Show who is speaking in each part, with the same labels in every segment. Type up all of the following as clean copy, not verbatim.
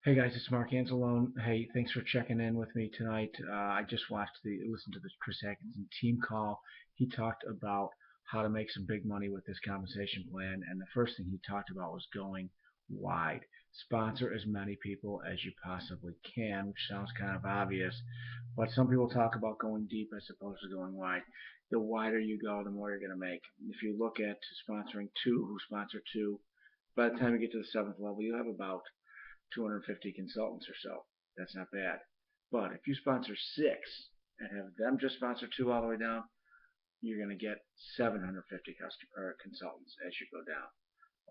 Speaker 1: Hey guys, it's Mark Anzalone. Hey, thanks for checking in with me tonight. I just listened to the Chris Atkinson team call. He talked about how to make some big money with this compensation plan, and the first thing he talked about was going wide. Sponsor as many people as you possibly can, which sounds kind of obvious, but some people talk about going deep as opposed to going wide. The wider you go, the more you're going to make. If you look at sponsoring two, who sponsor two, by the time you get to the seventh level, you have about 250 consultants or so. That's not bad. But if you sponsor six and have them just sponsor two all the way down, you're going to get 750 consultants as you go down,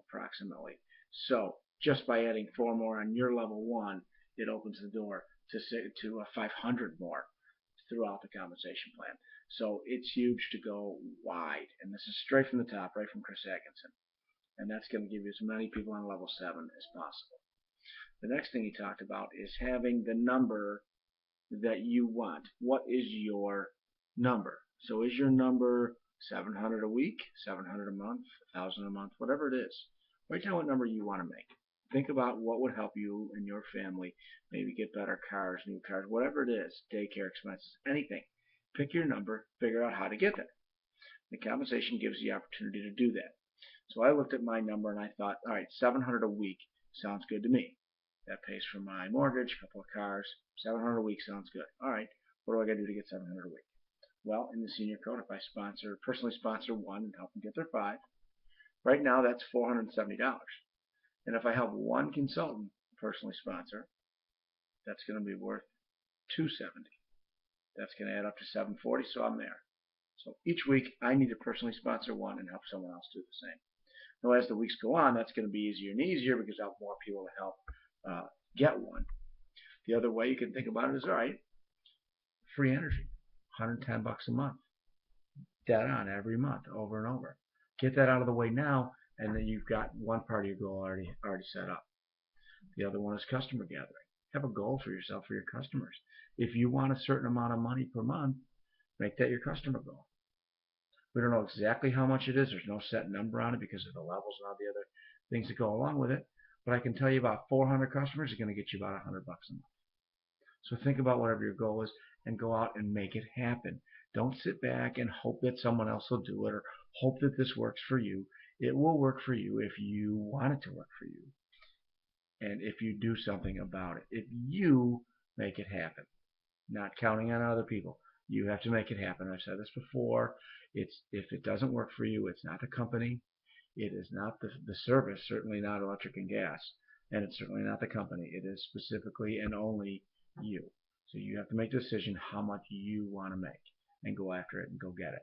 Speaker 1: approximately. So just by adding four more on your level one, it opens the door to 500 more throughout the compensation plan. So it's huge to go wide, and this is straight from the top, right from Chris Atkinson, and that's going to give you as many people on level 7 as possible. The next thing he talked about is having the number that you want. What is your number? So is your number 700 a week, 700 a month, 1,000 a month, whatever it is? Write down what number you want to make. Think about what would help you and your family maybe get better cars, new cars, whatever it is, daycare expenses, anything. Pick your number, figure out how to get there. The compensation gives you the opportunity to do that. So I looked at my number and I thought, all right, 700 a week sounds good to me. That pays for my mortgage, a couple of cars. 700 a week sounds good. All right, what do I got to do to get 700 a week? Well, in the senior code, if I personally sponsor one and help them get their five, right now that's $470. And if I help one consultant personally sponsor, that's going to be worth 270. That's going to add up to 740, so I'm there. So each week I need to personally sponsor one and help someone else do the same. Now, as the weeks go on, that's going to be easier and easier because I have more people to help get one. The other way you can think about it is, all right, free energy, 110 bucks a month, dead on every month, over and over. Get that out of the way now, and then you've got one part of your goal already set up. The other one is customer gathering. Have a goal for yourself for your customers. If you want a certain amount of money per month, make that your customer goal. We don't know exactly how much it is. There's no set number on it because of the levels and all the other things that go along with it. But I can tell you about 400 customers are going to get you about 100 bucks a month. So think about whatever your goal is and go out and make it happen. Don't sit back and hope that someone else will do it or hope that this works for you. It will work for you if you want it to work for you and if you do something about it. If you make it happen, not counting on other people. You have to make it happen. I've said this before. If it doesn't work for you, it's not the company. It is not the service, certainly not electric and gas, and it's certainly not the company. It is specifically and only you. So you have to make a decision how much you want to make and go after it and go get it.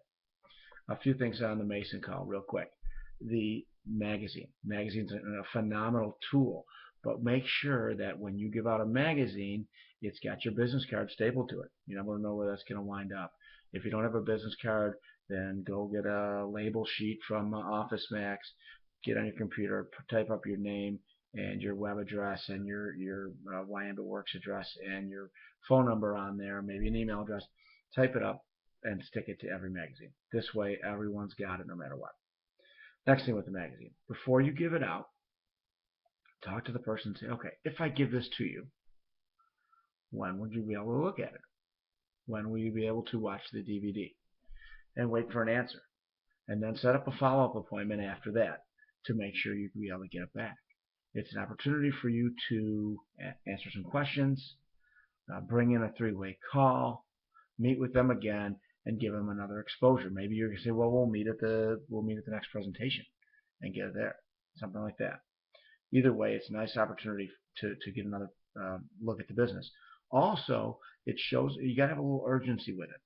Speaker 1: A few things on the Mason call real quick. The magazine. Magazine's a phenomenal tool, but make sure that when you give out a magazine, it's got your business card stapled to it. You never know where that's going to wind up. If you don't have a business card, then go get a label sheet from Office Max, get on your computer, type up your name and your web address and your Wyamba Works address and your phone number on there, maybe an email address. Type it up and stick it to every magazine. This way, everyone's got it no matter what. Next thing with the magazine, before you give it out, talk to the person and say, okay, if I give this to you, when would you be able to look at it? When will you be able to watch the DVD? And wait for an answer. And then set up a follow-up appointment after that to make sure you can be able to get it back. It's an opportunity for you to answer some questions, bring in a three-way call, meet with them again, and give them another exposure. Maybe you're gonna say, well, we'll meet at the next presentation and get it there, something like that. Either way, it's a nice opportunity to get another look at the business. Also, it shows you got to have a little urgency with it.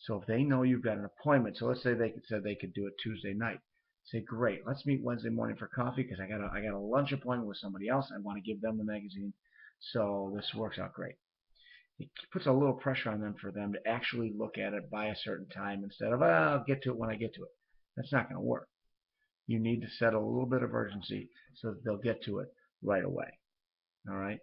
Speaker 1: So if they know you've got an appointment, so let's say they said they could do it Tuesday night. Say, great, let's meet Wednesday morning for coffee because I got a lunch appointment with somebody else. I want to give them the magazine, so this works out great. It puts a little pressure on them for them to actually look at it by a certain time instead of, I'll get to it when I get to it. That's not going to work. You need to set a little bit of urgency so that they'll get to it right away. All right.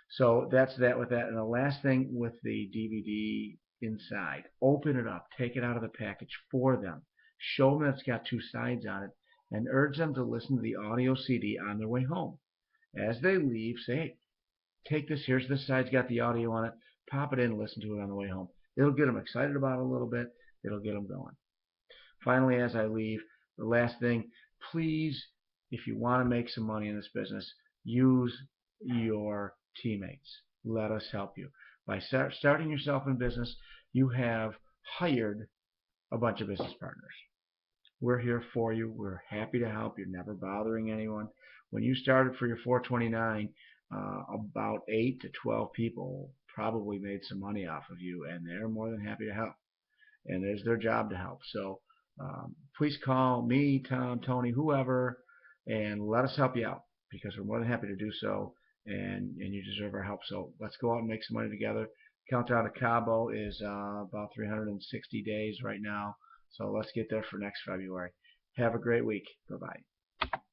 Speaker 1: So that's that with that. And the last thing with the DVD inside, open it up, take it out of the package for them, show them it's got two sides on it, and urge them to listen to the audio CD on their way home. As they leave, say, hey, take this. Here's this side's got the audio on it. Pop it in, listen to it on the way home. It'll get them excited about it a little bit. It'll get them going. Finally, as I leave, the last thing, please, if you want to make some money in this business, use your teammates. Let us help you. By starting yourself in business, you have hired a bunch of business partners. We're here for you. We're happy to help. You're never bothering anyone. When you started for your 429, about 8 to 12 people probably made some money off of you, and they're more than happy to help. And it's their job to help. So please call me, Tom, Tony, whoever, and let us help you out, because we're more than happy to do so, and you deserve our help. So let's go out and make some money together. Countdown to Cabo is about 360 days right now. So let's get there for next February. Have a great week. Bye-bye.